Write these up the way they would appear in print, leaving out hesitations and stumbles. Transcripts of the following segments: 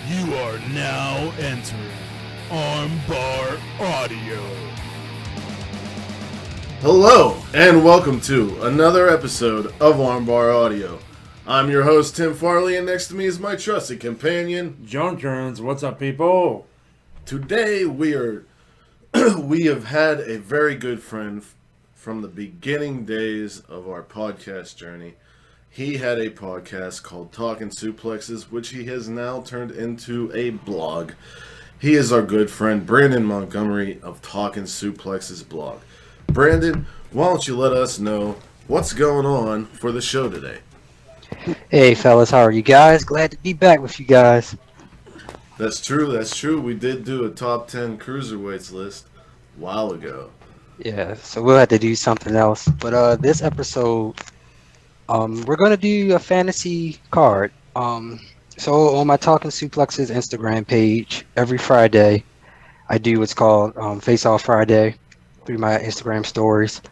You are now entering Armbar Audio. Hello, and welcome to another episode of Armbar Audio. I'm your host, Tim Farley, and next to me is my trusted companion, John Kearns. What's up, people? Today we have had a very good friend from the beginning days of our podcast journey. He had a podcast called Talkin Suplexes, which he has now turned into a blog. He is our good friend, Brandon Montgomery of Talkin Suplexes blog. Brandon, why don't you let us know what's going on for the show today? Hey fellas, how are you guys? Glad to be back with you guys. That's true. We did do a top 10 cruiserweights list a while ago. Yeah, so we'll have to do something else. But this episode, we're gonna do a fantasy card. So on my Talkin Suplexes Instagram page, every Friday, I do what's called Face Off Friday through my Instagram stories.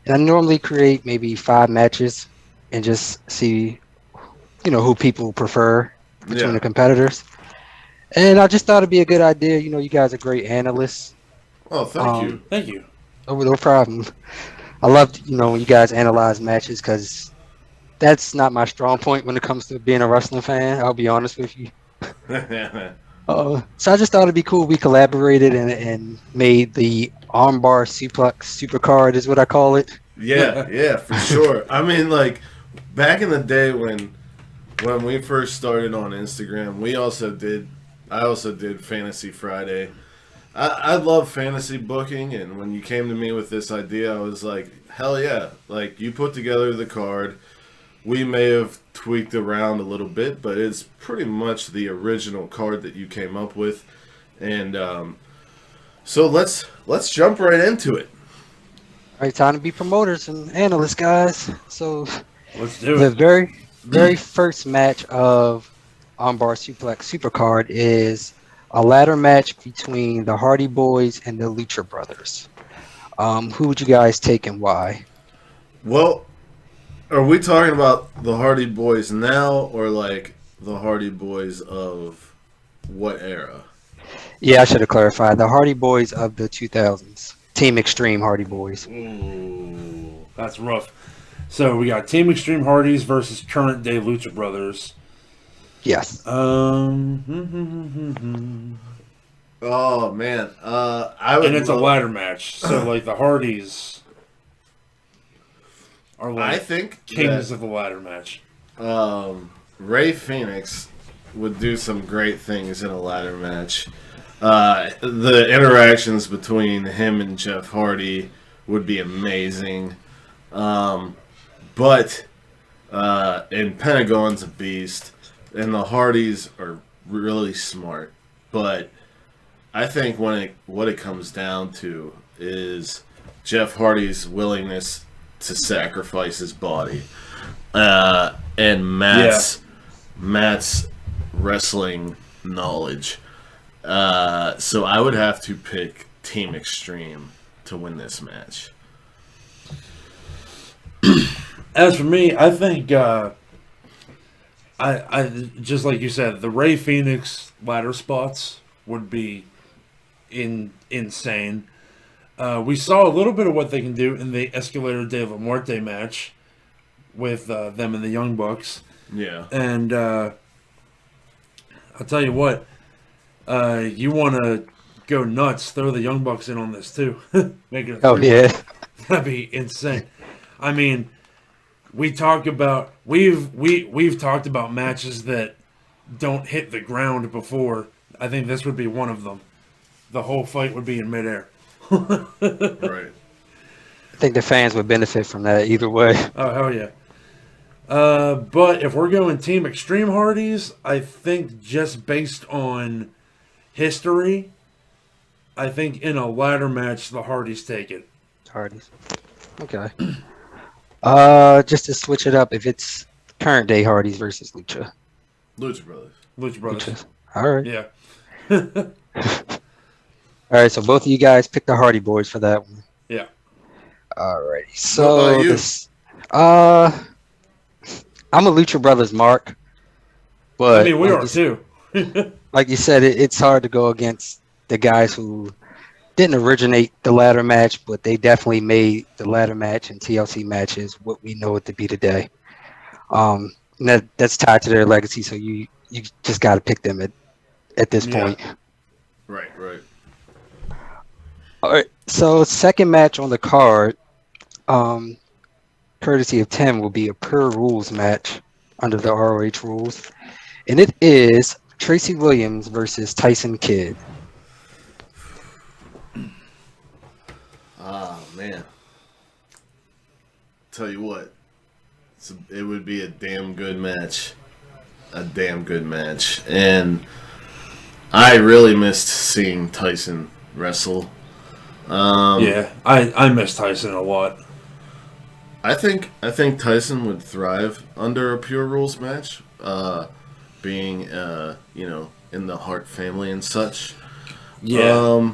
And I normally create maybe 5 matches and just see, who people prefer between the competitors. And I just thought it'd be a good idea. You guys are great analysts. Oh, thank you. Thank you. Oh, no problem. I love, when you guys analyze matches because that's not my strong point when it comes to being a wrestling fan. I'll be honest with you. So I just thought it'd be cool. We collaborated and made the Armbar Suplex Supercard is what I call it. Yeah, for sure. I mean, like, back in the day when we first started on Instagram, I also did Fantasy Friday. I love fantasy booking, and when you came to me with this idea, I was like, hell yeah. Like, you put together the card. We may have tweaked around a little bit, but it's pretty much the original card that you came up with. And so let's jump right into it. All right, time to be promoters and analysts, guys. So Let's do the it. very first match of Armbar Suplex Supercard is a ladder match between the Hardy Boys and the Lucha Brothers. Who would you guys take and why? Well, are we talking about the Hardy Boys now, or like the Hardy Boys of what era? Yeah, I should have clarified. The Hardy Boys of the 2000s. Team Extreme Hardy Boys. Ooh, that's rough. So we got Team Extreme Hardys versus current day Lucha Brothers. Yes. Oh man, And it's a ladder match. So like the Hardys are like I think kings of the ladder match. Ray Phoenix would do some great things in a ladder match. The interactions between him and Jeff Hardy would be amazing. But Pentagon's a beast, and the Hardys are really smart. But I think what it comes down to is Jeff Hardy's willingness to sacrifice his body, and Matt's wrestling knowledge. So I would have to pick Team Extreme to win this match. As for me, I think I just like you said, the Ray Phoenix ladder spots would be insane. We saw a little bit of what they can do in the Escalator de la Muerte match with them and the Young Bucks. Yeah. And I'll tell you what, you want to go nuts, throw the Young Bucks in on this too. Make it Oh, yeah. That'd be insane. I mean, we've talked about matches that don't hit the ground before. I think this would be one of them. The whole fight would be in midair. Right. I think the fans would benefit from that either way. Oh, hell yeah. But if we're going Team Extreme Hardys, I think just based on history, I think in a ladder match, the Hardys take it. Hardys. Okay. Just to switch it up, if it's current day Hardys versus Lucha. Lucha Brothers. Lucha Brothers. Lucha. All right. Yeah. All right, so both of you guys picked the Hardy Boys for that one. Yeah. All righty. What So about you? this, I'm a Lucha Brothers mark, but I mean, we like are you- too. like you said, it's hard to go against the guys who didn't originate the ladder match, but they definitely made the ladder match and TLC matches what we know it to be today. And that's tied to their legacy, so you just got to pick them at this point. Right. All right, so second match on the card, courtesy of Tim, will be a per rules match under the ROH rules, and it is Tracy Williams versus Tyson Kidd. Ah, man. Tell you what, it would be a damn good match. And I really missed seeing Tyson wrestle. I miss Tyson a lot. I think Tyson would thrive under a pure rules match, being in the Hart family and such. Yeah.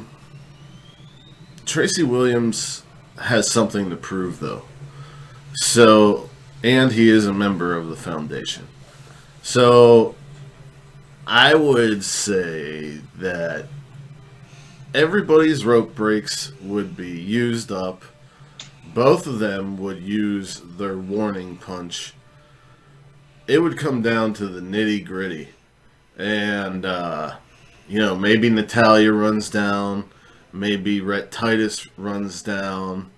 Tracy Williams has something to prove, though. So, and he is a member of the foundation. So, I would say that everybody's rope breaks would be used up. Both of them would use their warning punch. It would come down to the nitty gritty. And, maybe Natalya runs down. Maybe Rhett Titus runs down.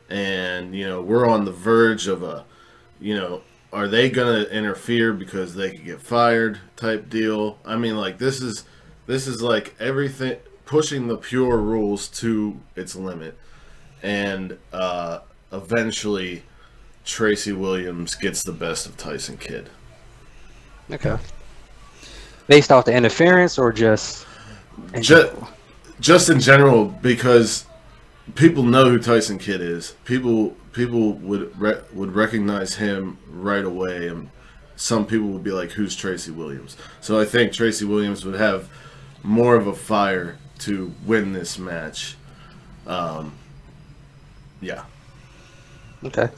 And, we're on the verge of are they going to interfere because they could get fired type deal? I mean, like, this is like everything, pushing the pure rules to its limit. And eventually, Tracy Williams gets the best of Tyson Kidd. Okay. Based off the interference or just in general, because people know who Tyson Kidd is. People would recognize him right away, and some people would be like, "Who's Tracy Williams?" So I think Tracy Williams would have more of a fire to win this match. Yeah. Okay.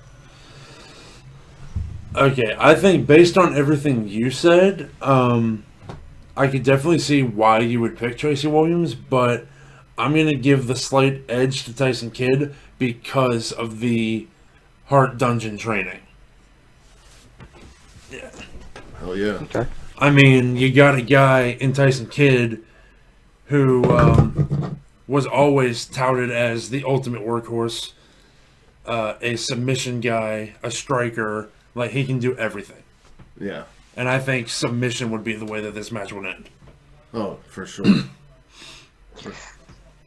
Okay, I think based on everything you said, I could definitely see why you would pick Tracy Williams, but I'm going to give the slight edge to Tyson Kidd because of the Hart Dungeon training. Yeah. Hell yeah. Okay. I mean, you got a guy in Tyson Kidd who was always touted as the ultimate workhorse, a submission guy, a striker. Like, he can do everything. Yeah. And I think submission would be the way that this match would end. Oh, for sure.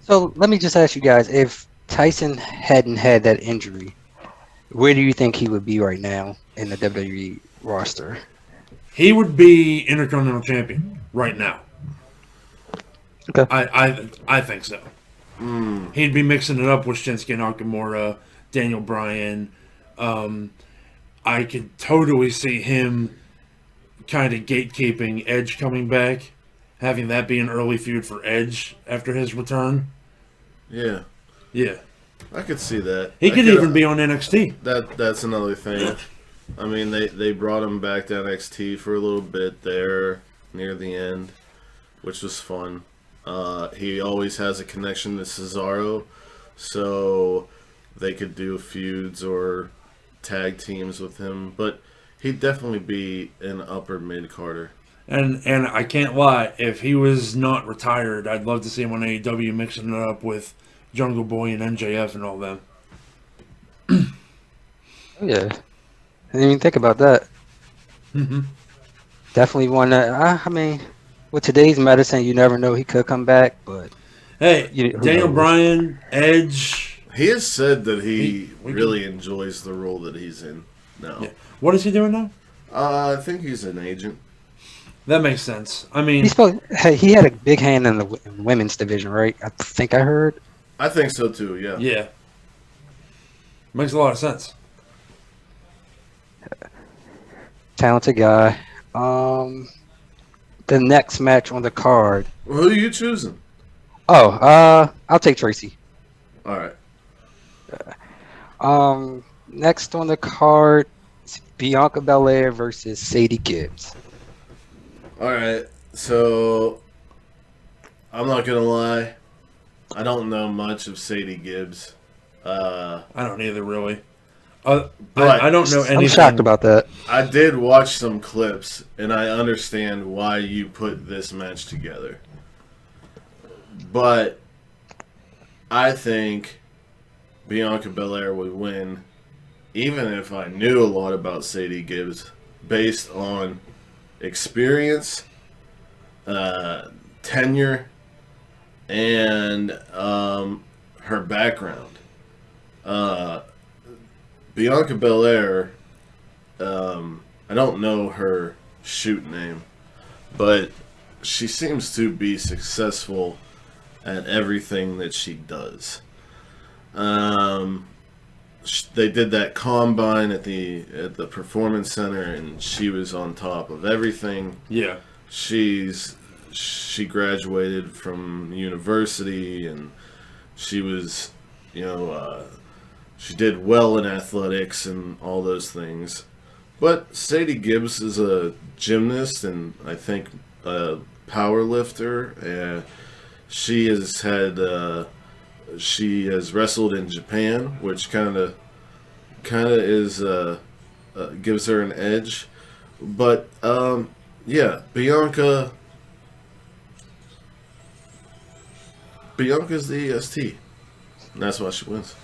So let me just ask you guys, if Tyson hadn't had that injury, where do you think he would be right now in the WWE roster? He would be Intercontinental Champion right now. Okay. I think so. He'd be mixing it up with Shinsuke Nakamura, Daniel Bryan. I could totally see him kind of gatekeeping Edge coming back, having that be an early feud for Edge after his return. Yeah. Yeah. I could see that. He could even be on NXT. That's another thing. I mean, they brought him back to NXT for a little bit there near the end, which was fun. He always has a connection to Cesaro, so they could do feuds or tag teams with him. But he'd definitely be an upper mid-carder. And I can't lie, if he was not retired, I'd love to see him on AEW mixing it up with Jungle Boy and MJF and all them. Yeah. I didn't even think about that. Mm-hmm. Definitely one that, I mean, with today's medicine, you never know, he could come back, but... Hey, who Daniel knows? Bryan, Edge... He has said that he really enjoys the role that he's in now. Yeah. What is he doing now? I think he's an agent. That makes sense. I mean... he had a big hand in the women's division, right? I think I heard. I think so too, yeah. Yeah. Makes a lot of sense. Talented guy. The next match on the card. Well, who are you choosing? Oh, I'll take Tracy. All right. Next on the card, it's Bianca Belair versus Sadie Gibbs. All right. So I'm not gonna lie. I don't know much of Sadie Gibbs. I don't either, really. But I don't know anything. I'm shocked about that. I did watch some clips, and I understand why you put this match together. But I think Bianca Belair would win, even if I knew a lot about Sadie Gibbs, based on experience, tenure, and her background. Bianca Belair, I don't know her shoot name, but she seems to be successful at everything that she does. They did that combine at the performance center, and she was on top of everything. Yeah. She graduated from university, and she was, she did well in athletics and all those things. But Sadie Gibbs is a gymnast and I think a power lifter. She has wrestled in Japan, which kind of is gives her an edge. But Bianca's the EST, and that's why she wins.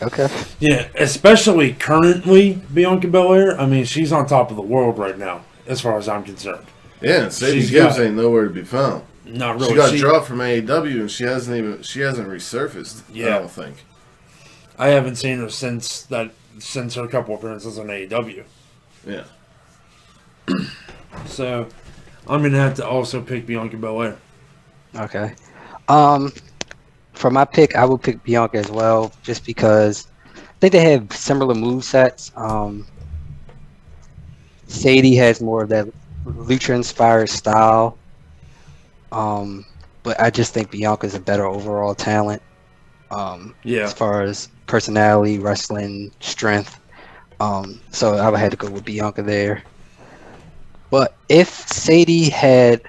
Okay. Yeah, especially currently Bianca Belair. I mean, she's on top of the world right now, as far as I'm concerned. Yeah, and Sadie Gibbs ain't nowhere to be found. Not really. She got dropped from AEW, and she hasn't resurfaced. Yeah. I don't think. I haven't seen her since her couple appearances on AEW. Yeah. So, I'm gonna have to also pick Bianca Belair. Okay. For my pick, I would pick Bianca as well, just because I think they have similar movesets. Sadie has more of that lucha-inspired style. But I just think Bianca's a better overall talent. As far as personality, wrestling, strength. So I would have to go with Bianca there. But if Sadie had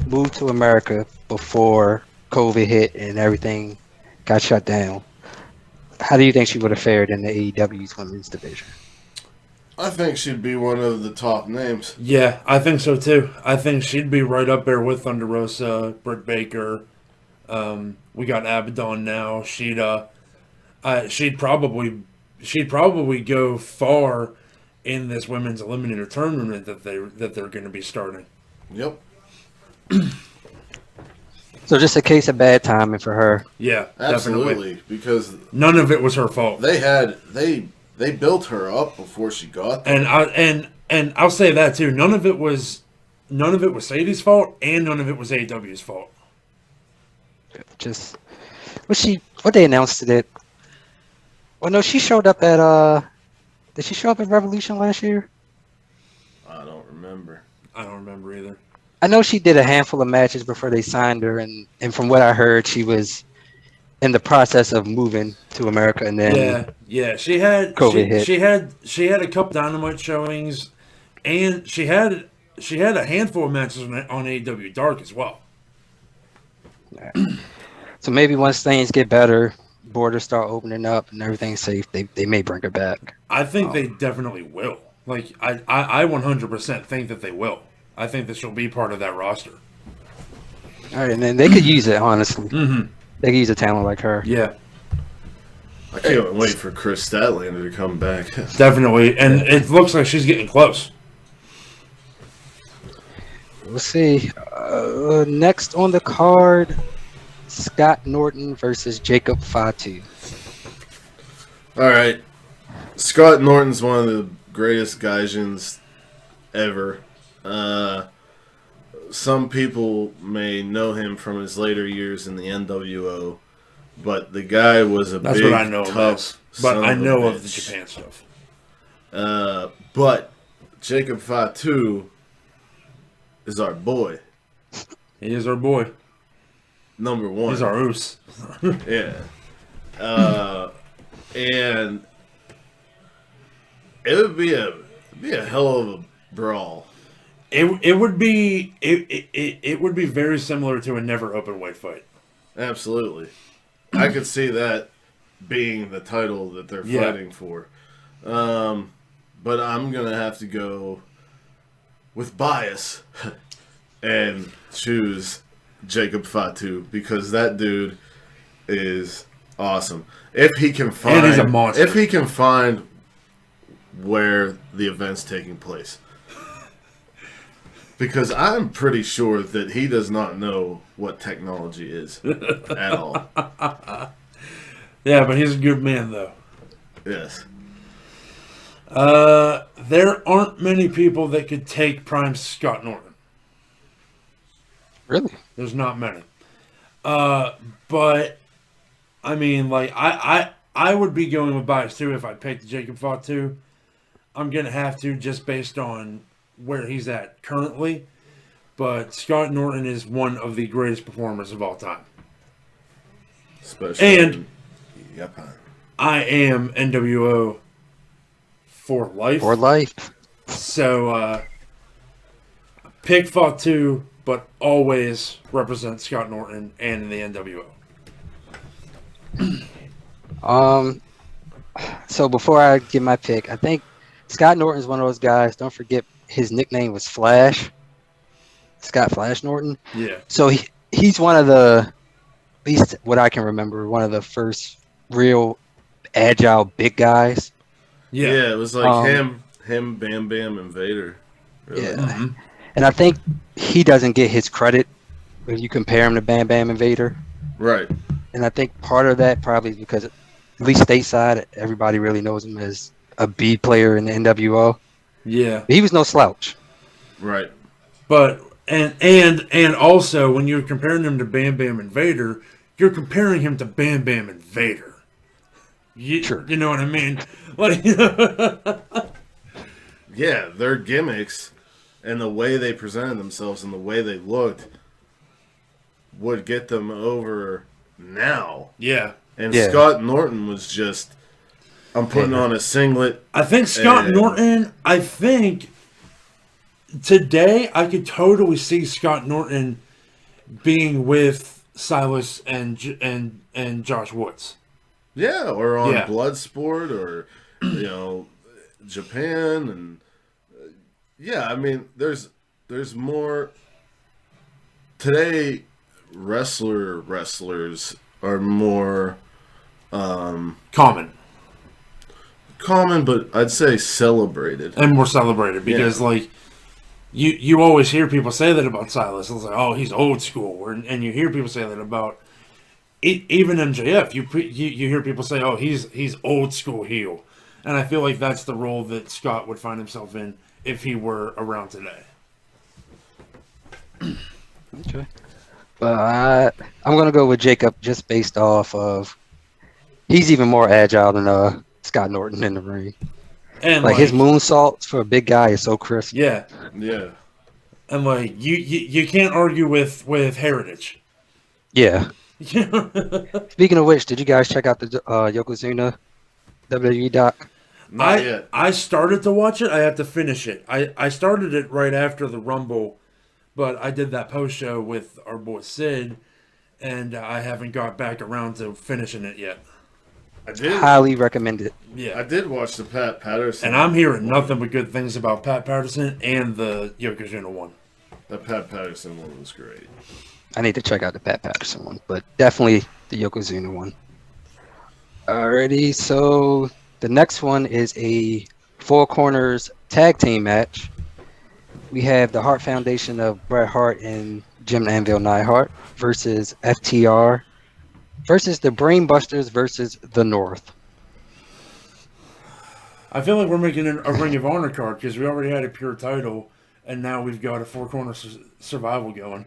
moved to America before COVID hit and everything got shut down, how do you think she would have fared in the AEW's women's division? I think she'd be one of the top names. Yeah, I think so too. I think she'd be right up there with Thunder Rosa, Britt Baker. We got Abaddon now. She'd probably go far in this women's eliminator tournament that they're going to be starting. Yep. So just a case of bad timing for her. Yeah, absolutely. Definitely. Because none of it was her fault. They built her up before she got there. And I'll say that too. None of it was Sadie's fault, and none of it was AEW's fault. Just what they announced it. Well, no, she showed up at did she show up at Revolution last year? I don't remember. I don't remember either. I know she did a handful of matches before they signed her, and from what I heard, she was in the process of moving to America, and then she had COVID hit. She had a couple Dynamite showings, and she had a handful of matches on AEW Dark as well. So maybe once things get better, borders start opening up and everything's safe, they may bring her back. I think they definitely will. Like I 100% think that they will. I think that she'll be part of that roster. All right, and then they could use it, honestly. Mm-hmm. They could use a talent like her. Yeah. I can't wait for Chris Statlander to come back. Definitely, and it looks like she's getting close. We'll see. Next on the card, Scott Norton versus Jacob Fatu. All right. Scott Norton's one of the greatest Gaijins ever. Some people may know him from his later years in the NWO, but the guy was That's big, what I know tough But I know of of the Japan stuff. But Jacob Fatu is our boy. He is our boy. Number one. He's our oos. Yeah. And it would be a hell of a brawl. It would be it would be very similar to a never open weight fight. Absolutely. I could see that being the title that they're fighting for. But I'm going to have to go with bias and choose Jacob Fatu because that dude is awesome. If he can find, and he's a monster. If he can find where the event's taking place. Because I'm pretty sure that he does not know what technology is at all. Yeah, but he's a good man, though. Yes. There aren't many people that could take Prime Scott Norton. Really? There's not many. But, I mean, like, I would be going with bias, too, if I picked Jacob Fatu. I'm going to have to just based on where he's at currently, but Scott Norton is one of the greatest performers of all time. Especially and in Japan. I am NWO for life. For life. So pick Fatu, but always represent Scott Norton and the NWO. So before I give my pick, I think Scott Norton's one of those guys. Don't forget his nickname was Flash. Scott Flash Norton. Yeah. So he's one of the, at least what I can remember, one of the first real agile big guys. Yeah, it was like him, Bam Bam, and Vader. Really. Yeah. Mm-hmm. And I think he doesn't get his credit when you compare him to Bam Bam and Vader. Right. And I think part of that probably is because, at least stateside, everybody really knows him as a B player in the NWO. Yeah. But he was no slouch. Right. But and also when you're comparing him to Bam Bam and Vader, you're comparing him to Bam Bam and Vader. Sure. You know what I mean? Like, yeah, their gimmicks and the way they presented themselves and the way they looked would get them over now. yeah. And Yeah. Scott Norton was just, I'm putting on a singlet. I think Scott Norton, today I could totally see Scott Norton being with Silas and Josh Woods. Yeah, or on Yeah. Bloodsport or, Japan. And yeah, I mean, there's more. Today, wrestlers are more Common. but I'd say celebrated. And more celebrated because, like, you always hear people say that about Silas. It's like, oh, he's old school. And you hear people say that about even MJF. You hear people say, oh, he's old school heel. And I feel like that's the role that Scott would find himself in if he were around today. Okay. I'm going to go with Jacob just based off of he's even more agile than Scott Norton in the ring. And like his moonsaults for a big guy is so crisp. Yeah. Yeah. And like you can't argue with heritage. Yeah. Speaking of which, did you guys check out the Yokozuna WWE doc? Not yet. I started to watch it. I have to finish it. I started it right after the Rumble, but I did that post show with our boy Sid, and I haven't got back around to finishing it yet. I did. Highly recommend it. Yeah. I did watch the Pat Patterson. And I'm hearing nothing but good things about Pat Patterson and the Yokozuna one. The Pat Patterson one was great. I need to check out the Pat Patterson one, but definitely the Yokozuna one. Alrighty, so the next one is a Four Corners tag team match. We have the Hart Foundation of Bret Hart and Jim Anvil Neidhart versus FTR versus the Brainbusters versus the North. I feel like we're making a Ring of Honor card because we already had a pure title, and now we've got a Four Corner Survival going.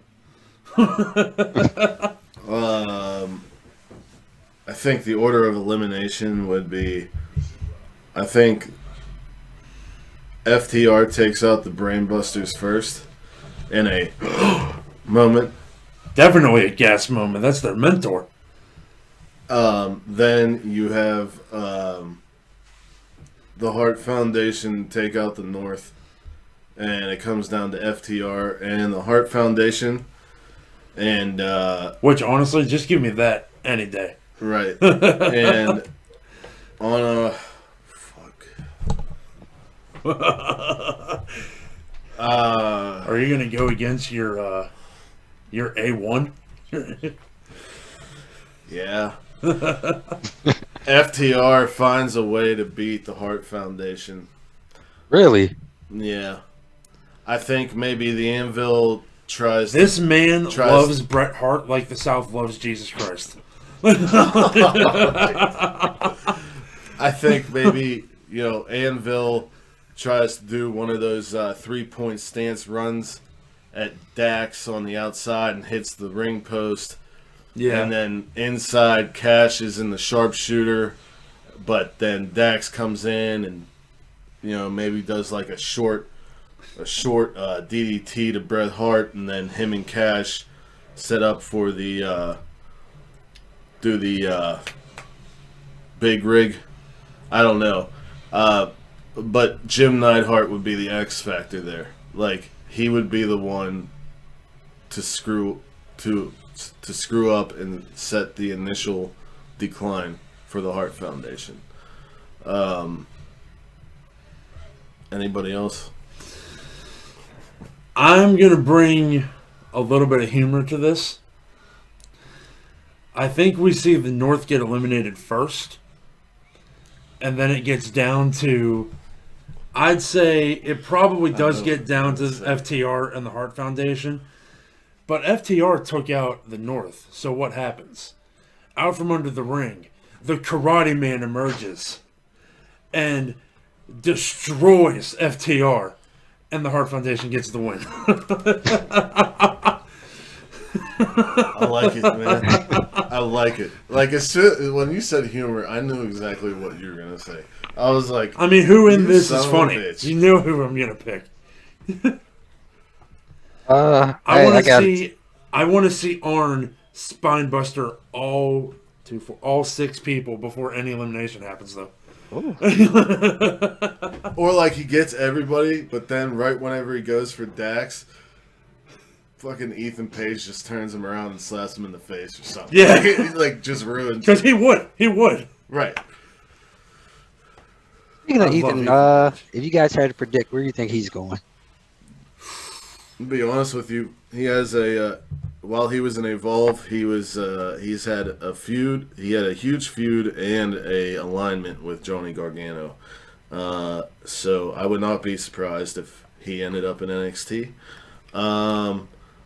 I think the order of elimination would be, I think FTR takes out the Brainbusters first in a moment. Definitely a gas moment. That's their mentor. Then you have the Hart Foundation take out the North and it comes down to FTR and the Hart Foundation. And which honestly, just give me that any day. Right. And on a are you gonna go against your A1? Yeah. FTR finds a way to beat the Hart Foundation. Really? Yeah. I think maybe the Anvil tries This man loves Bret Hart like the South loves Jesus Christ. I think maybe, Anvil tries to do one of those 3-point stance runs at Dax on the outside and hits the ring post. Yeah. And then inside, Cash is in the sharpshooter, but then Dax comes in and, maybe does like a short DDT to Bret Hart, and then him and Cash set up for the big rig. I don't know. But Jim Neidhart would be the X factor there. Like, he would be the one to screw up and set the initial decline for the Hart Foundation. Anybody else? I'm going to bring a little bit of humor to this. I think we see the North get eliminated first. And then it gets down to... I'd say it probably does get down to FTR and the Hart Foundation. But FTR took out the North. So what happens? Out from under the ring, the Karate Man emerges and destroys FTR. And the Hart Foundation gets the win. I like it, man. I like it. Like, when you said humor, I knew exactly what you were going to say. I was like... I mean, who in this is funny? You know who I'm going to pick. I want to see Arn spinebuster all 6 people before any elimination happens, though. Or like he gets everybody, but then right whenever he goes for Dax, fucking Ethan Page just turns him around and slaps him in the face or something. Yeah, like just ruins. Because he would. Right. Speaking of Ethan, if you guys had to predict, where do you think he's going? To be honest with you, he has while he was in Evolve, he's had a feud. He had a huge feud and a alignment with Johnny Gargano. So I would not be surprised if he ended up in NXT. I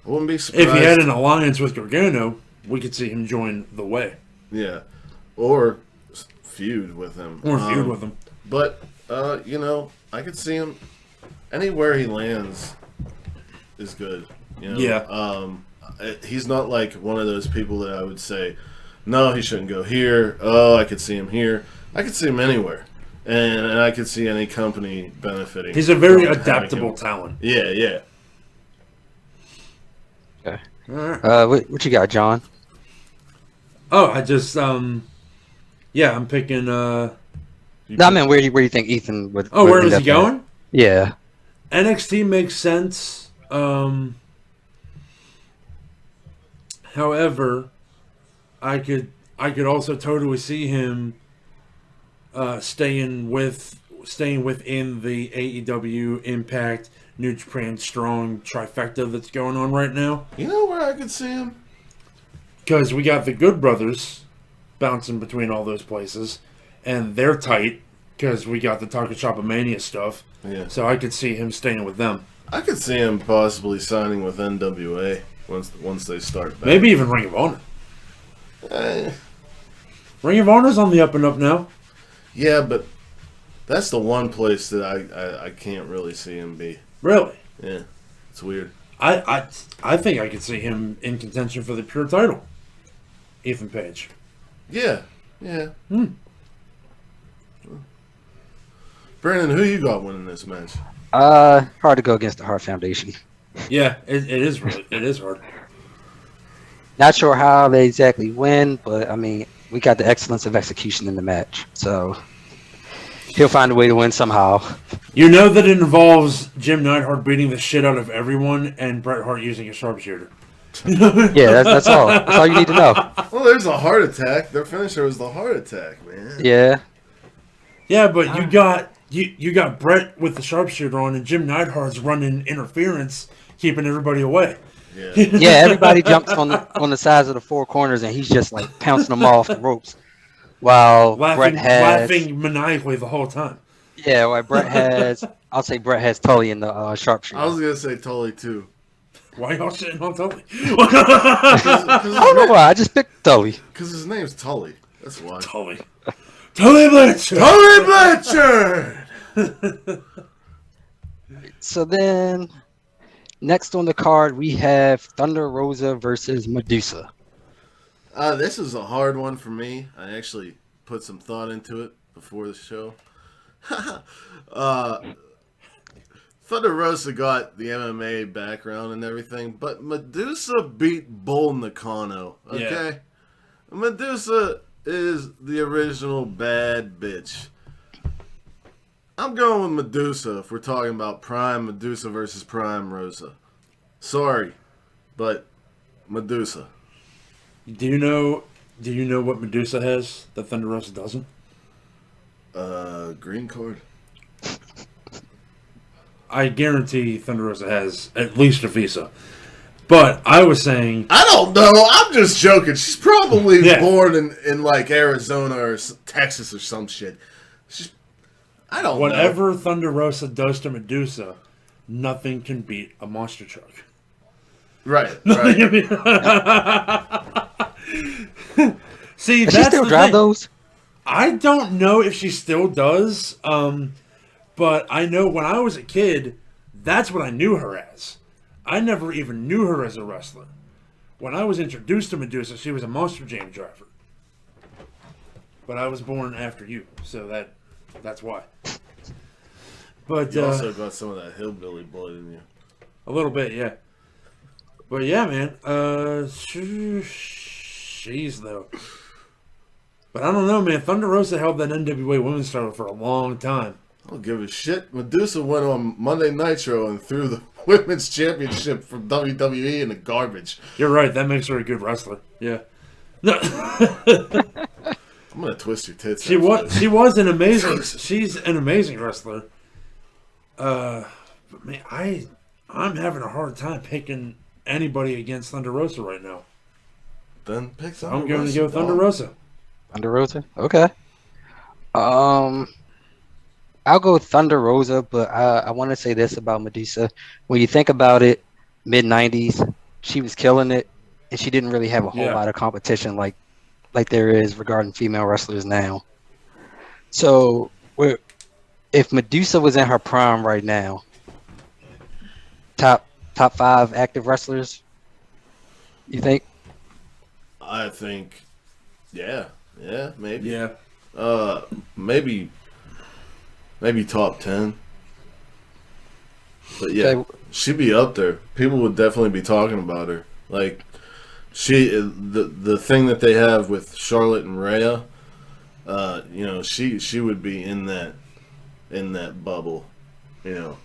wouldn't be surprised if he had an alliance with Gargano. We could see him join the Way. Yeah, or feud with him. But I could see him anywhere he lands is good. Yeah. He's not like one of those people that I would say, no, he shouldn't go here. Oh, I could see him here. I could see him anywhere, and I could see any company benefiting. He's a very adaptable talent. Yeah. Okay. What you got, John? Oh, I just I'm picking. No, I mean, where do you think Ethan would? Oh, where is he going? Yeah. NXT makes sense. However, I could also totally see him staying within the AEW Impact New Japan Strong trifecta that's going on right now. You know where I could see him? Because we got the Good Brothers bouncing between all those places, and they're tight because we got the Talkin Shop Mania stuff. Yeah. So I could see him staying with them. I could see him possibly signing with NWA once they start back. Maybe even Ring of Honor. Ring of Honor's on the up and up now. Yeah, but that's the one place that I can't really see him be. Really? Yeah, it's weird. I think I could see him in contention for the pure title. Ethan Page. Yeah. Brandon, who you got winning this match? Hard to go against the Hart Foundation. Yeah, it is hard. Not sure how they exactly win, but I mean, we got the excellence of execution in the match. So He'll find a way to win somehow. You know that it involves Jim Neidhart beating the shit out of everyone and Bret Hart using a sharpshooter. Yeah, that's all. That's all you need to know. Well, there's a heart attack. Their finisher was the heart attack, man. Yeah. Yeah, but you got Bret with the sharpshooter on, and Jim Neidhart's running interference, keeping everybody away. Yeah. Yeah, everybody jumps on the sides of the four corners, and he's just like pouncing them off the ropes. While Bret laughing maniacally the whole time. Yeah, while Bret has, I'll say Bret has Tully in the sharpshooter. I was gonna say Tully too. Why y'all shitting on Tully? I don't know why. I just picked Tully. Because his name's Tully. That's why. Tully Blanchard. Tully Blanchard. So then, next on the card we have Thunder Rosa versus Medusa. This is a hard one for me. I actually put some thought into it before the show. Thunder Rosa got the MMA background and everything, but Medusa beat Bull Nakano. Okay, yeah. Medusa is the original bad bitch. I'm going with Medusa if we're talking about Prime Medusa versus Prime Rosa. Sorry, but Medusa. Do you know what Medusa has that Thunder Rosa doesn't? Green card. I guarantee Thunder Rosa has at least a visa. But I was saying... I don't know. I'm just joking. She's probably born in like Arizona or Texas or some shit. I don't know. Whatever Thunder Rosa does to Medusa, nothing can beat a monster truck. Right. Does she See, that's still the drive thing. those? I don't know if she still does, but I know when I was a kid, that's what I knew her as. I never even knew her as a wrestler. When I was introduced to Medusa, she was a Monster Jam driver. But I was born after you, so that's why. But you also got some of that hillbilly blood in you. A little bit, yeah. But yeah, man. Jeez, though. But I don't know, man. Thunder Rosa held that NWA Women's title for a long time. I don't give a shit. Medusa went on Monday Nitro and threw the Women's Championship from WWE in the garbage. You're right. That makes her a good wrestler. Yeah. No. I'm gonna twist your tits. She was an amazing. She's an amazing wrestler. But man, I'm having a hard time picking anybody against Thunder Rosa right now. Then pick Thunder I'm going Rosa, to go Thunder Rosa. Thunder Rosa? Okay. I'll go Thunder Rosa, but I want to say this about Medusa. When you think about it, mid-90s, she was killing it, and she didn't really have a whole lot of competition like there is regarding female wrestlers now. So, if Medusa was in her prime right now, top 5 active wrestlers, you think? I think, yeah, maybe. Yeah. Maybe top 10. But yeah, Okay. she'd be up there. People would definitely be talking about her. Like the thing that they have with Charlotte and Rhea, she would be in that bubble, All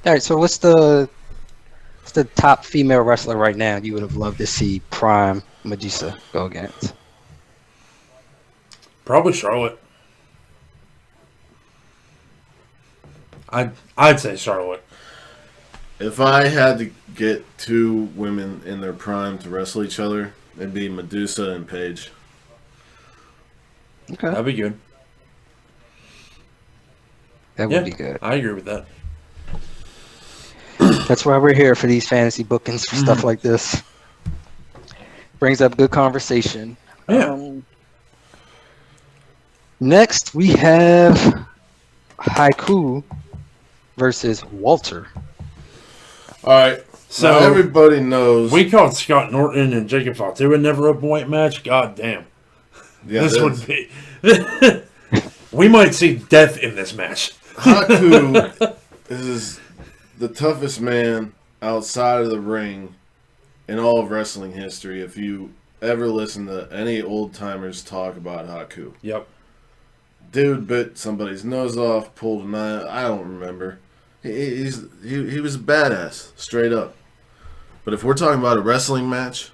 right, so what's the top female wrestler right now you would have loved to see Prime Medusa go against? Probably Charlotte. I'd say Charlotte. If I had to get 2 women in their prime to wrestle each other, it'd be Medusa and Paige. Okay, That'd be good. that would be good. I agree with that. That's why we're here, for these fantasy bookings, for stuff like this. Brings up good conversation. Yeah. Next, we have Haiku versus Walter. All right. So now everybody knows we called Scott Norton and Jacob Fatu a never open weight match. God damn. Yeah, This would be. We might see death in this match. Haku is the toughest man outside of the ring in all of wrestling history. If you ever listen to any old timers talk about Haku, Yep. dude bit somebody's nose off, pulled a knife. I don't remember. He was a badass, straight up. But if we're talking about a wrestling match,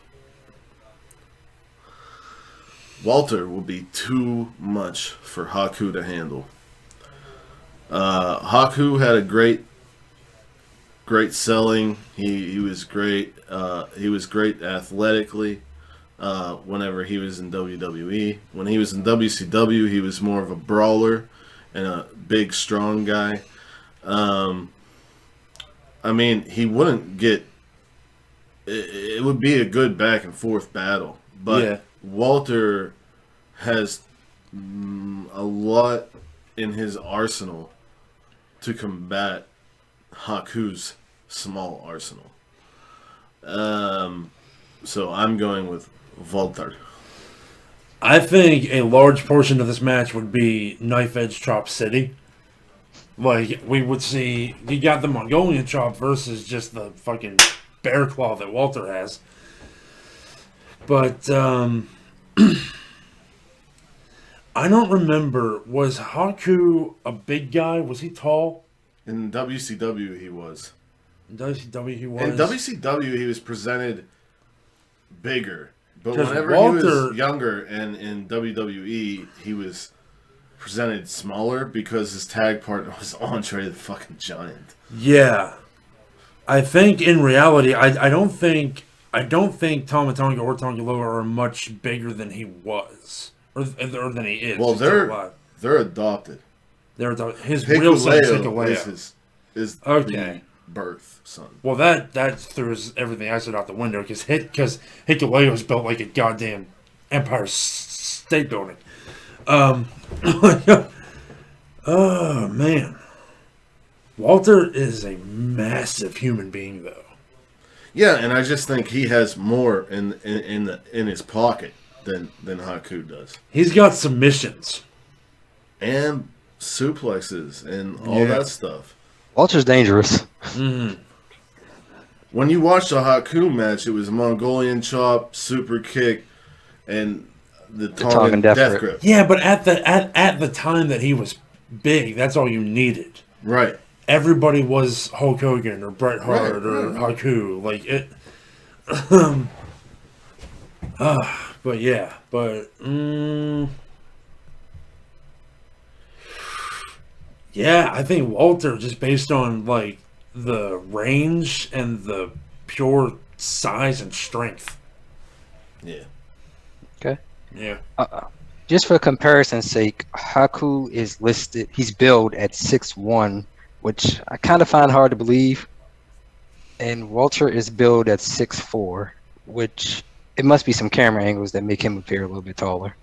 Walter will be too much for Haku to handle. Haku had a great selling. He was great. He was great athletically. Whenever he was in WWE, when he was in WCW, he was more of a brawler and a big, strong guy. I mean, he wouldn't get. It would be a good back and forth battle, but Walter has a lot in his arsenal to combat Haku's small arsenal. So I'm going with Walter. I think a large portion of this match would be knife edge chop city. Like, we would see, you got the Mongolian chop versus just the fucking bear claw that Walter has. But, I don't remember, was Haku a big guy? Was he tall? In WCW, he was. In WCW, he was. In WCW, he was presented bigger. But 'Cause whenever he was younger and in WWE, he was presented smaller because his tag partner was Andre the fucking Giant. Yeah. I think in reality, I don't think Tama Tonga or Tonga Loa are much bigger than he was. Or than he is. Well, they're adopted. They're adopted. His real son is Hikuleo. Is okay. The birth son. Well, that throws everything I said out the window because Hikuleo is built like a goddamn Empire State Building. Oh man, Walter is a massive human being, though. Yeah, and I just think he has more in his pocket than Haku does. He's got submissions and suplexes and all that stuff. Walter's dangerous. Mm-hmm. When you watch the Haku match, it was Mongolian chop, super kick, and the Tongan death grip. Yeah, but at the time that he was big, that's all you needed. Right. Everybody was Hulk Hogan or Bret Hart or Haku. Like it. But yeah, yeah, I think Walter, just based on like the range and the pure size and strength. Yeah. Okay. Yeah. Just for comparison's sake, Haku is listed. He's billed at 6'1", which I kind of find hard to believe. And Walter is billed at 6'4", which it must be some camera angles that make him appear a little bit taller.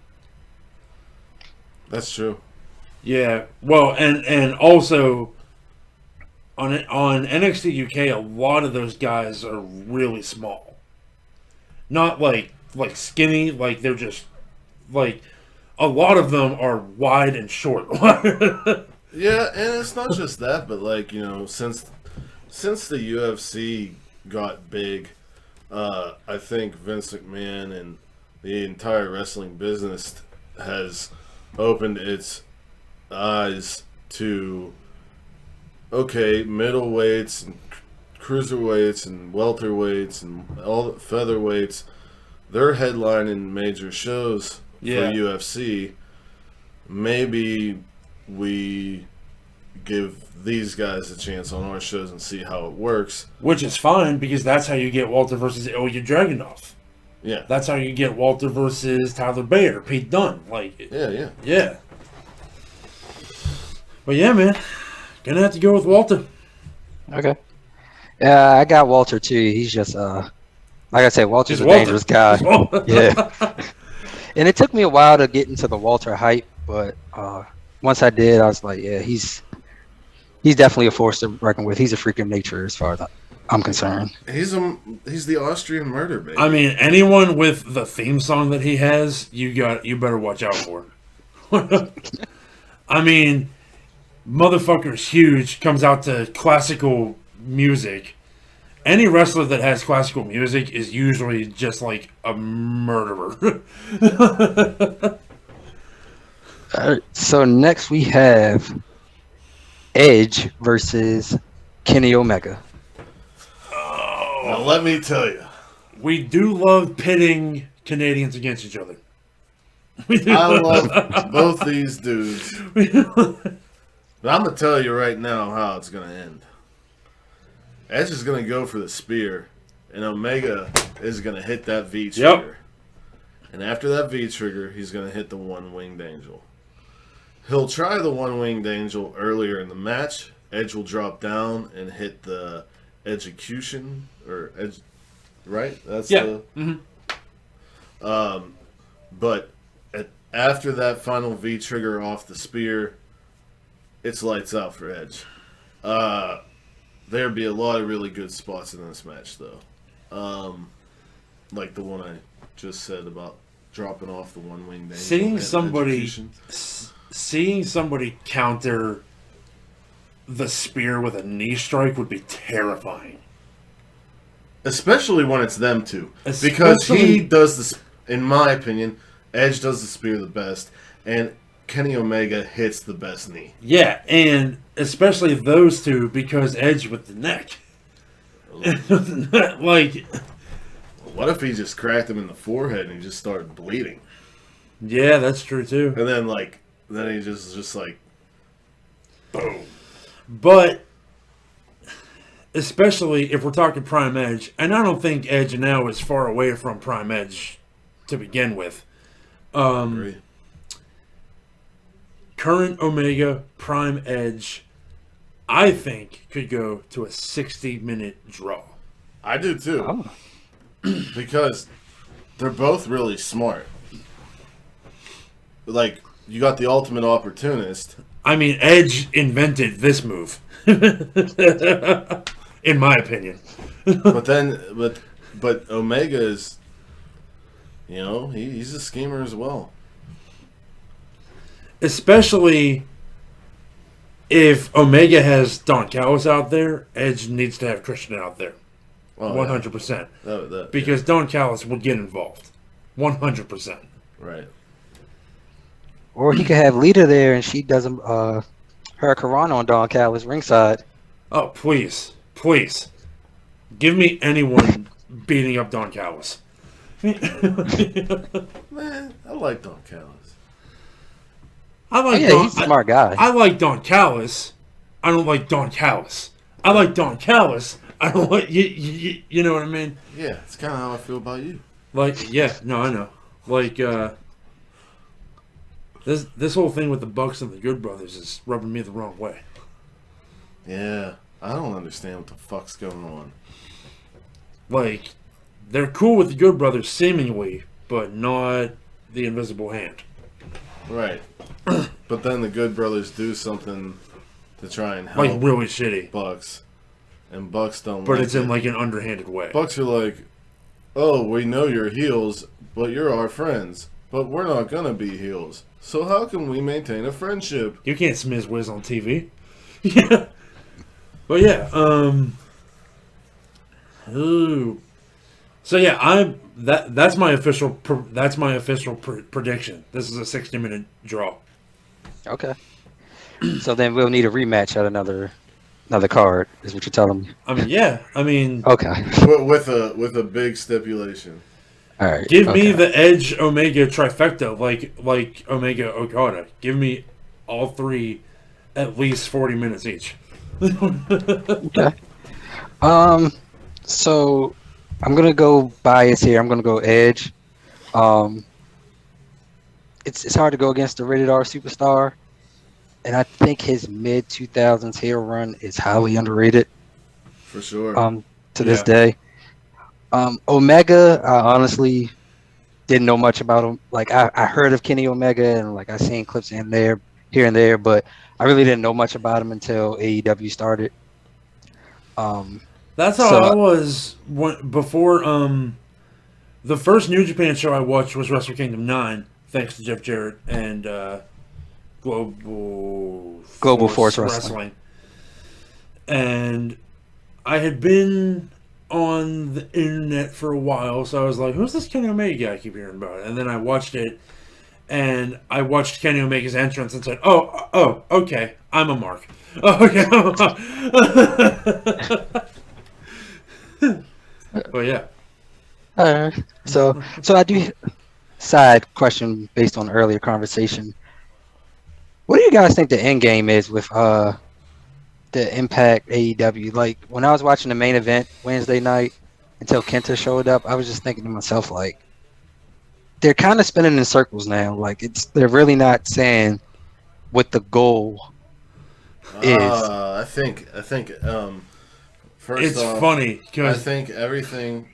That's true. Yeah. Well, and also on NXT UK, a lot of those guys are really small. Not like skinny, like they're just like a lot of them are wide and short. Yeah, and it's not just that, but like, you know, since the UFC got big, I think Vince McMahon and the entire wrestling business has opened its eyes to, okay, middleweights and cruiserweights and welterweights and all the featherweights, they're headlining major shows for UFC. Maybe we give these guys a chance on our shows and see how it works. Which is fine, because that's how you get Walter versus Ilya Dragunov. Yeah. That's how you get Walter versus Tyler Bate or Pete Dunne. Like, yeah. But yeah, man, gonna have to go with Walter. Okay. Yeah, I got Walter too. He's just like I said, Walter's a dangerous guy. Yeah. And it took me a while to get into the Walter hype, but once I did, I was like, yeah, he's definitely a force to reckon with. He's a freak of nature as far as I'm concerned. He's the Austrian murder baby. I mean, anyone with the theme song that he has, you better watch out for. I mean, motherfucker's huge, comes out to classical music. Any wrestler that has classical music is usually just like a murderer. So next we have Edge versus Kenny Omega. Now let me tell you, We do love pitting Canadians against each other. I love both these dudes. But I'm going to tell you right now how it's going to end. Edge is going to go for the spear, and Omega is going to hit that V trigger. Yep. And after that V trigger, he's going to hit the one-winged angel. He'll try the one-winged angel earlier in the match. Edge will drop down and hit the execution, or edge, right? That's the... But after that final V trigger off the spear, it's lights out for Edge. There'd be a lot of really good spots in this match, though. Like the one I just said about dropping off the one-winged angel. Seeing somebody counter the spear with a knee strike would be terrifying. Especially when it's them two. Because he does this, in my opinion, Edge does the spear the best, and Kenny Omega hits the best knee. Yeah, and especially those two, because Edge with the neck. Like, what if he just cracked him in the forehead and he just started bleeding? Yeah, that's true too. And then he just like, boom. But especially if we're talking Prime Edge, and I don't think Edge now is far away from Prime Edge to begin with. Current Omega, Prime Edge, I think could go to a 60-minute draw. I do too. Oh. Because they're both really smart. Like, you got the ultimate opportunist. I mean, Edge invented this move. In my opinion. But Omega is, he's a schemer as well. Especially if Omega has Don Callis out there, Edge needs to have Christian out there. 100%. Because Don Callis would get involved. 100%. Right. Or he could have Lita there and she does her Karana on Don Callis ringside. Oh, please. Please. Give me anyone beating up Don Callis. Man, I like Don Callis. He's a smart guy. I like Don Callis. I don't like Don Callis. I like Don Callis. I don't like you know what I mean? Yeah, it's kind of how I feel about you. Like, yeah, no, I know. Like, this whole thing with the Bucks and the Good Brothers is rubbing me the wrong way. Yeah, I don't understand what the fuck's going on. Like, they're cool with the Good Brothers seemingly, but not the Invisible Hand. Right. But then the Good Brothers do something to try and help. Like, really shitty. Bucks. And Bucks don't But like it's in, like, an underhanded way. Bucks are like, oh, we know you're heels, but you're our friends. But we're not gonna be heels. So how can we maintain a friendship? You can't smiz whiz on TV. Yeah. But yeah, ooh. So yeah, that's my official prediction. This is a 60-minute draw. Okay. So then we'll need a rematch at another card, is what you're telling me. I mean, yeah. I mean, okay. With a big stipulation. All right. Give me the Edge Omega trifecta, like Omega Okada. Give me all three, at least 40 minutes each. Okay. So I'm gonna go bias here. I'm gonna go Edge. It's hard to go against the rated R superstar, and I think his mid 2000s heel run is highly underrated. For sure. To this day. Omega, I honestly didn't know much about him. Like I heard of Kenny Omega and like I seen clips here and there, but I really didn't know much about him until AEW started. That's how I was before. The first New Japan show I watched was Wrestle Kingdom 9, thanks to Jeff Jarrett and Global Force Wrestling. And I had been on the internet for a while, so I was like, who's this Kenny Omega guy I keep hearing about? And then I watched it, and I watched Kenny Omega's entrance and said, "Oh, okay, I'm a mark." Oh, okay. But yeah. So I do side question based on earlier conversation. What do you guys think the end game is with the Impact AEW? Like when I was watching the main event Wednesday night until Kenta showed up, I was just thinking to myself like they're kind of spinning in circles now. Like they're really not saying what the goal is. I think first It's off, funny I because think everything.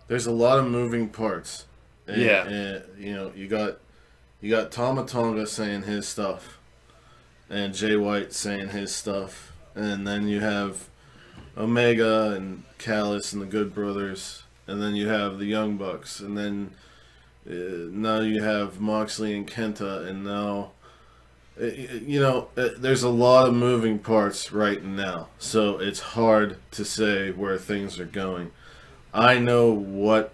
There's a lot of moving parts. And, you got Tama Tonga saying his stuff, and Jay White saying his stuff, and then you have Omega and Callis and the Good Brothers, and then you have the Young Bucks, and then now you have Moxley and Kenta, and now there's a lot of moving parts right now, so it's hard to say where things are going. I know what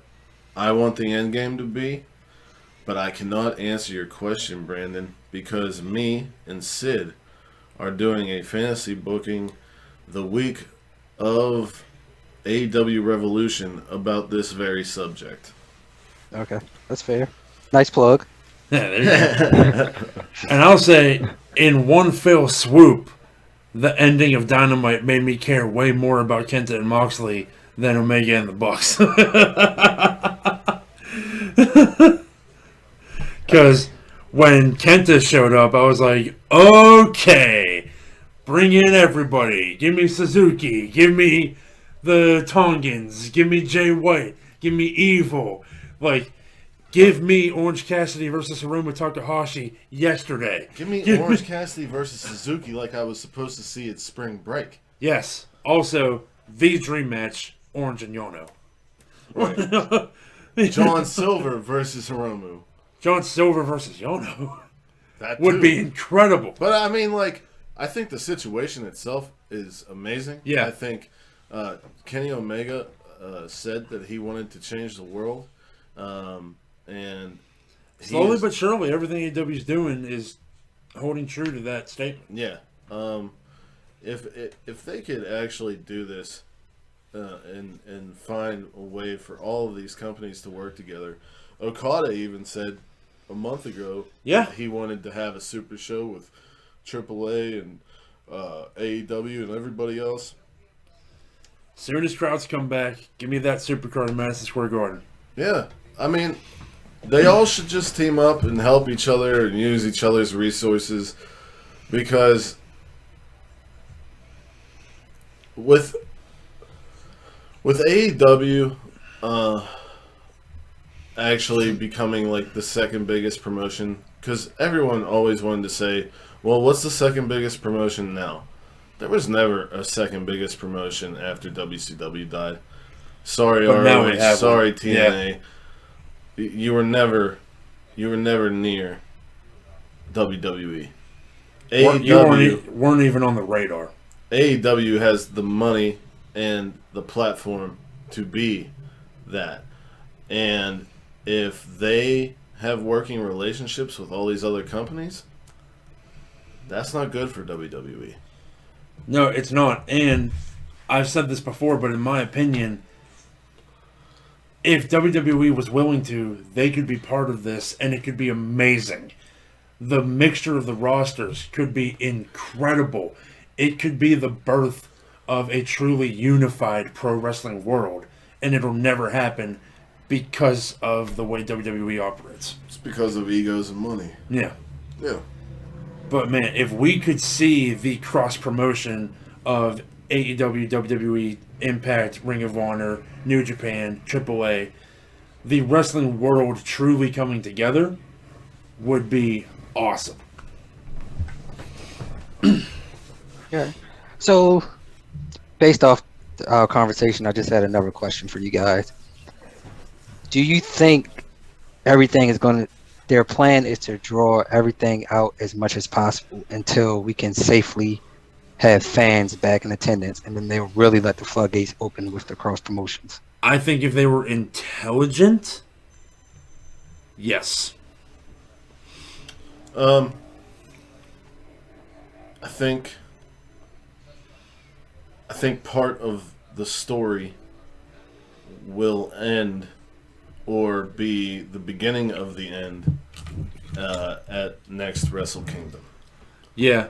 I want the end game to be, but I cannot answer your question, Brandon, because me and Sid are doing a fantasy booking the week of AEW Revolution about this very subject. Okay, that's fair. Nice plug. yeah, there you go. And I'll say, in one fell swoop, the ending of Dynamite made me care way more about Kenta and Moxley than Omega and the Bucks. Because when Kenta showed up, I was like, okay, bring in everybody. Give me Suzuki. Give me the Tongans. Give me Jay White. Give me Evil. Like, give me Orange Cassidy versus Hiromu Takahashi yesterday. Give me Orange Cassidy versus Suzuki like I was supposed to see at Spring Break. Yes. Also, the dream match, Orange and Yono. Right. John Silver versus Hiromu. John Silver versus Yono That would too. be incredible. But I mean, like, I think the situation itself is amazing. Yeah. I think Kenny Omega said that he wanted to change the world, and Slowly but surely, everything AEW's doing is holding true to that statement. yeah. If they could actually do this and find a way for all of these companies to work together, Okada even said a month ago that he wanted to have a super show with AAA and AEW and everybody else. Soon as crowds come back, give me that supercard in Madison Square Garden. Yeah, I mean, they all should just team up and help each other and use each other's resources, because with AEW actually becoming like the second biggest promotion, because everyone always wanted to say, well, what's the second biggest promotion now? There was never a second biggest promotion after WCW died. Sorry, But now we ROH. have Sorry, one. TNA. You were never near WWE. You weren't even on the radar. AEW has the money and the platform to be that. And if they have working relationships with all these other companies, that's not good for WWE. No, it's not. And I've said this before, but in my opinion, if WWE was willing to, they could be part of this, and it could be amazing. The mixture of the rosters could be incredible. It could be the birth of a truly unified pro wrestling world, and it'll never happen because of the way WWE operates. It's because of egos and money. Yeah. Yeah. But man, if we could see the cross promotion of AEW, WWE, Impact, Ring of Honor, New Japan, AAA, the wrestling world truly coming together would be awesome. Yeah. So, based off our conversation, I just had another question for you guys. Do you think everything is going to, their plan is to draw everything out as much as possible until we can safely have fans back in attendance, and then they'll really let the floodgates open with the cross promotions? I think if they were intelligent, yes. I think part of the story will end or be the beginning of the end at next Wrestle Kingdom. Yeah.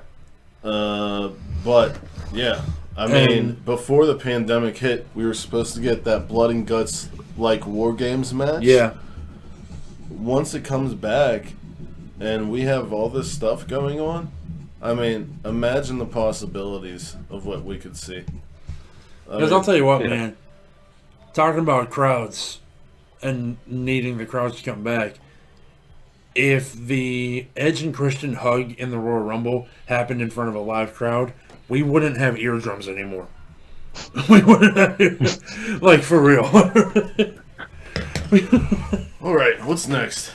But yeah, I mean, before the pandemic hit, we were supposed to get that blood and guts like War Games match. Yeah. Once it comes back and we have all this stuff going on, I mean, imagine the possibilities of what we could see. Because I'll tell you what, man. Talking about crowds and needing the crowds to come back, if the Edge and Christian hug in the Royal Rumble happened in front of a live crowd, we wouldn't have eardrums anymore. We wouldn't have, like, for real. All right, what's next?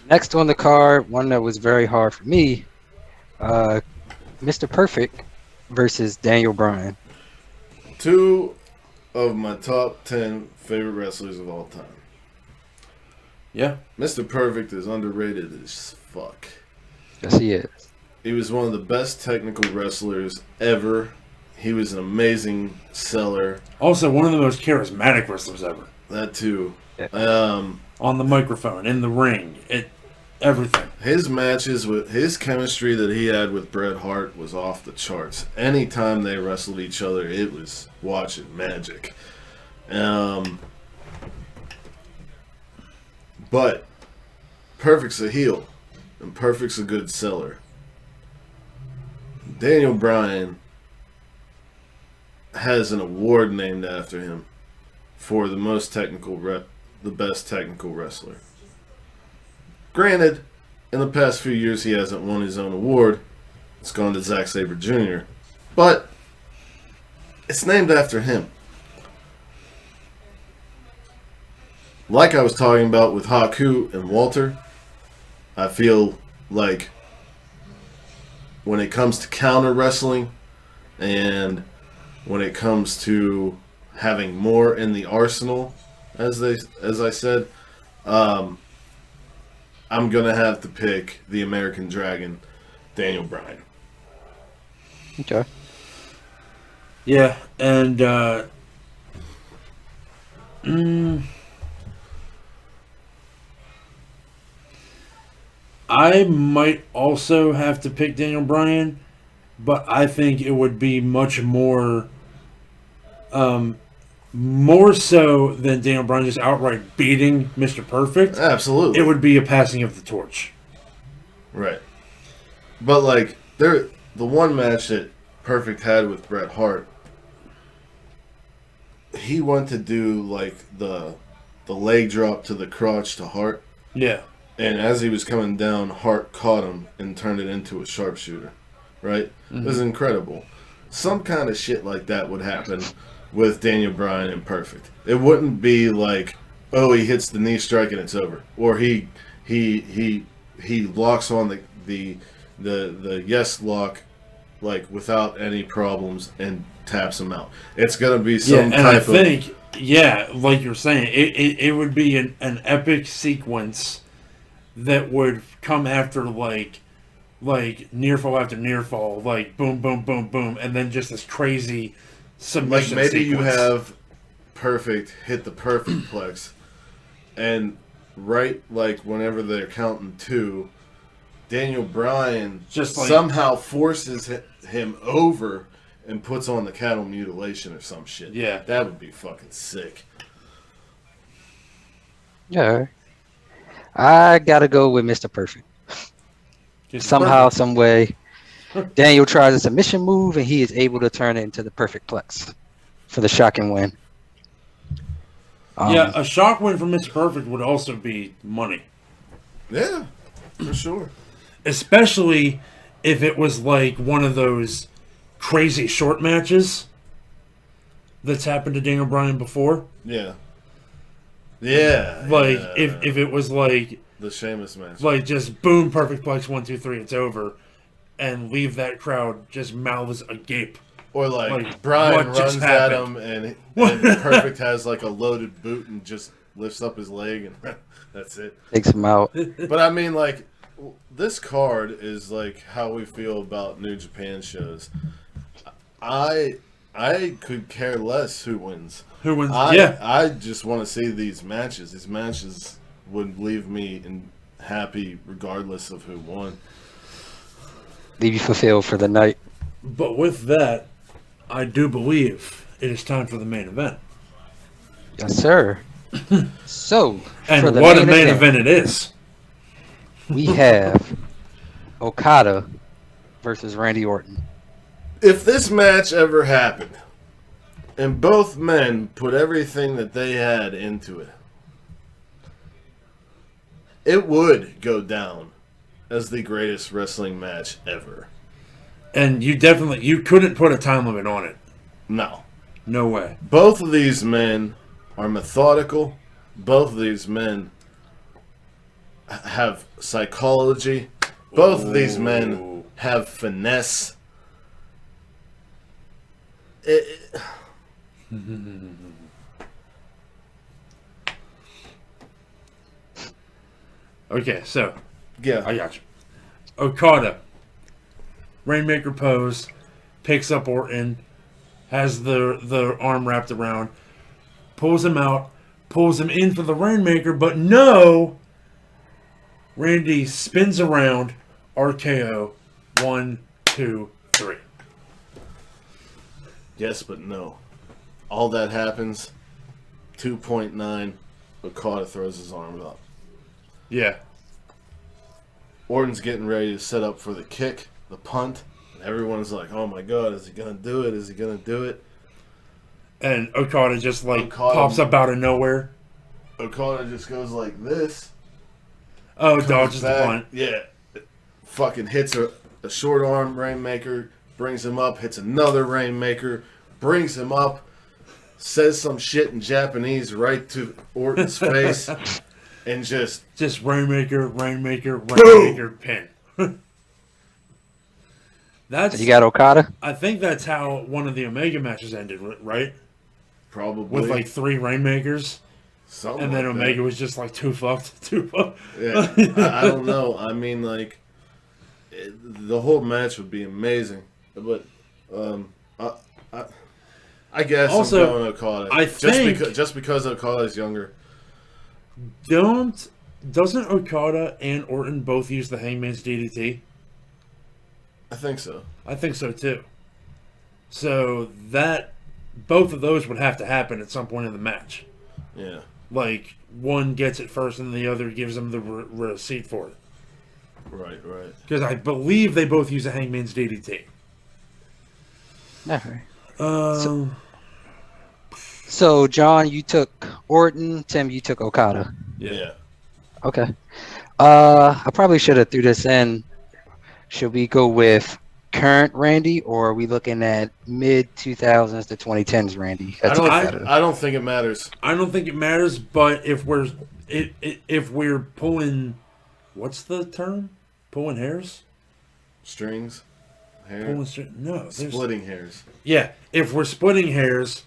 Next on the card, one that was very hard for me, Mr. Perfect versus Daniel Bryan. Two of my top 10 favorite wrestlers of all time. Yeah. Mr. Perfect is underrated as fuck. Yes, he is. He was one of the best technical wrestlers ever. He was an amazing seller. Also, one of the most charismatic wrestlers ever. That too. Yeah. On the microphone, in the ring, everything. His matches with his chemistry that he had with Bret Hart was off the charts. Anytime they wrestled each other, it was watching magic. But Perfect's a heel, and Perfect's a good seller. Daniel Bryan has an award named after him for the most technical, the best technical wrestler. Granted, in the past few years he hasn't won his own award. It's gone to Zack Sabre Jr. But it's named after him. Like I was talking about with Haku and Walter, I feel like when it comes to counter wrestling and when it comes to having more in the arsenal, as I said, I'm gonna have to pick the American Dragon, Daniel Bryan. Okay. Yeah, and I might also have to pick Daniel Bryan, but I think it would be much more so than Daniel Bryan just outright beating Mr. Perfect. Absolutely. It would be a passing of the torch. Right. But like the one match that Perfect had with Bret Hart, he went to do like the leg drop to the crotch to Hart. Yeah. And as he was coming down, Hart caught him and turned it into a sharpshooter. Right? It was incredible. Some kind of shit like that would happen with Daniel Bryan and Perfect. It wouldn't be like, oh, he hits the knee strike and it's over, or he locks on the yes lock like without any problems and taps him out. It's gonna be some type of. Like you're saying, it would be an epic sequence that would come after like near fall after near fall, like boom, boom, boom, boom, and then just this crazy submission like maybe sequence. You have Perfect hit the perfect plex, and right like whenever they're counting two, Daniel Bryan just like, somehow forces him over and puts on the cattle mutilation or some shit. Yeah. That would be fucking sick. Yeah. I gotta go with Mr. Perfect. Somehow, some way, Daniel tries a submission move and he is able to turn it into the perfect plex for the shocking win. A shock win from Mr. Perfect would also be money. Yeah, for sure. Especially if it was like one of those crazy short matches that's happened to Daniel Bryan before. Yeah. Yeah. Like, yeah. if it was like... The Sheamus match. Like, just boom, perfect plex, 1, 2, 3, it's over. And leave that crowd just mouths agape. Or like Bryan runs at him and Perfect has like a loaded boot and just lifts up his leg and that's it. Takes him out. But I mean, like, this card is like how we feel about New Japan shows. I could care less who wins. Who wins? I just want to see these matches. These matches would leave me happy regardless of who won. Leave you fulfilled for the night. But with that, I do believe it is time for the main event. Yes, sir. So, And for the what a main event it is. we have Okada versus Randy Orton. If this match ever happened, and both men put everything that they had into it, it would go down as the greatest wrestling match ever. And you couldn't put a time limit on it. No. No way. Both of these men are methodical. Both of these men have psychology. Both of these men have finesse. Okay, so Yeah. I got you. Okada, Rainmaker pose, picks up Orton, has the arm wrapped around, pulls him out, pulls him in for the Rainmaker, but no! Randy spins around, RKO, 1, 2, 3. Yes, but no. All that happens, 2.9, Okada throws his arm up. Yeah. Orton's getting ready to set up for the kick, the punt, and everyone's like, oh my god, is he going to do it? Is he going to do it? And Okada just pops up out of nowhere. Okada just goes like this. Oh, dodges the punt. Yeah. Fucking hits a short arm Rainmaker, brings him up, hits another Rainmaker, brings him up, says some shit in Japanese right to Orton's face, and just Rainmaker, pin. That's You got Okada? I think that's how one of the Omega matches ended, right? probably With like 3 Rainmakers. something And then like Omega was just like too fucked. Yeah, I don't know. I mean, like, the whole match would be amazing, but I guess Also, I'm going Okada. I think just because Okada is younger. doesn't Okada and Orton both use the Hangman's DDT? I think so. I think so too. So that both of those would have to happen at some point in the match. Yeah. Like one gets it first and the other gives them the receipt for it. Right. Because I believe they both use a Hangman's DDT. All right. So, John, you took Orton. Tim, you took Okada. Yeah. Okay. I probably should have threw this in. Should we go with current Randy, or are we looking at mid 2000s to 2010s Randy? I don't think it matters. I don't think it matters, but if we're pulling, what's the term? Pulling hairs? Strings, hair, splitting hairs. Yeah, if we're splitting hairs,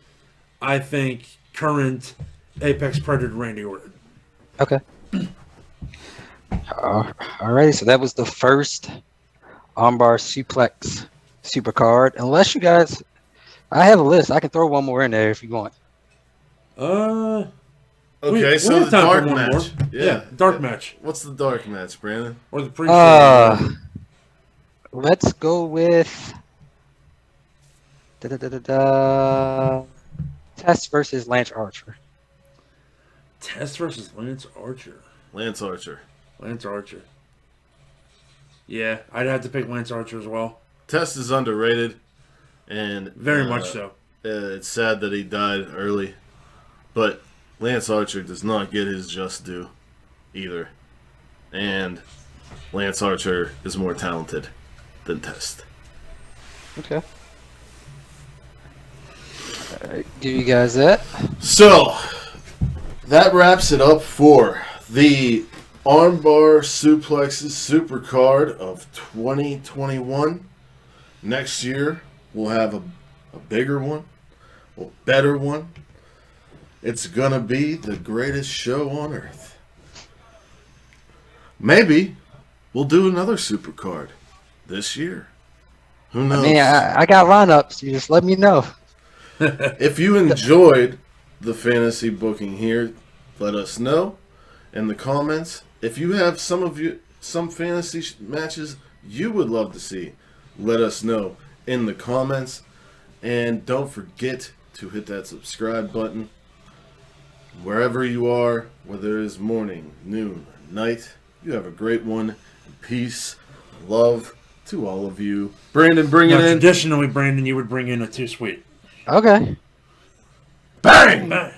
I think current Apex Predator Randy Orton. Okay. Alrighty, so that was the first Armbar Suplex Supercard. Unless you guys, I have a list. I can throw one more in there if you want. Okay, so the dark match. Yeah, dark match. What's the dark match, Brandon? Or the pre-show. Let's go with Test versus Lance Archer. Test versus Lance Archer. Lance Archer. Yeah, I'd have to pick Lance Archer as well. Test is underrated, and very much so. It's sad that he died early, but Lance Archer does not get his just due either, and Lance Archer is more talented than Test. Okay. All right, give you guys that. So that wraps it up for the Armbar Suplexes Supercard of 2021. Next year, we'll have a bigger one, a better one. It's going to be the greatest show on earth. Maybe we'll do another Supercard this year. Who knows? I mean, I got lineups. You just let me know. If you enjoyed the fantasy booking here, let us know in the comments. If you have some fantasy matches you would love to see, let us know in the comments. And don't forget to hit that subscribe button wherever you are, whether it is morning, noon, night. You have a great one. Peace, love to all of you. Brandon, bring it in. Traditionally, Brandon, you would bring in a 2 sweet. Okay. Bang!